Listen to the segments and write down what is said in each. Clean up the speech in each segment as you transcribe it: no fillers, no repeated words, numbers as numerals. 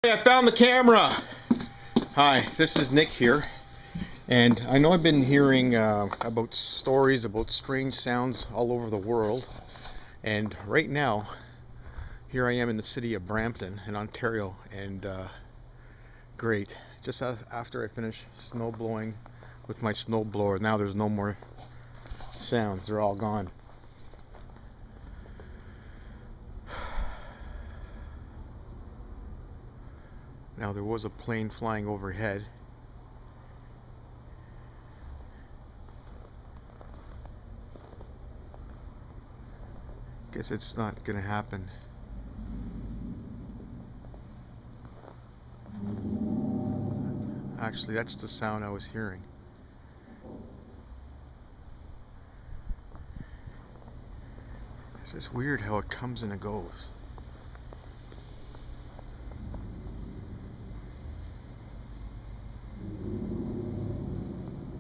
Hey, I found the camera. Hi, this is Nick here, and I know I've been hearing about stories about strange sounds all over the world, and right now here I am in the city of Brampton in Ontario, and great, just after I finish snow blowing with my snow blower. Now there's no more sounds, they're all gone. Now there was a plane flying overhead. Guess it's not gonna happen. Actually, that's the sound I was hearing. It's just weird how it comes and it goes.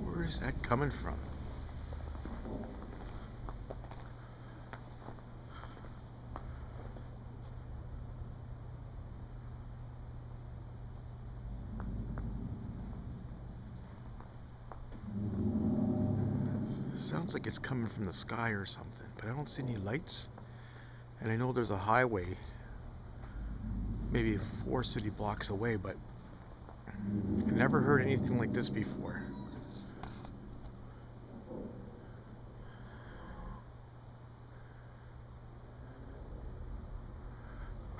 Where is that coming from? Sounds like it's coming from the sky or something, but I don't see any lights. And I know there's a highway maybe 4 city blocks away, but I never heard anything like this before.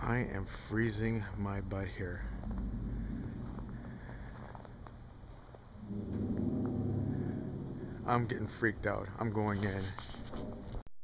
I am freezing my butt here. I'm getting freaked out. I'm going in.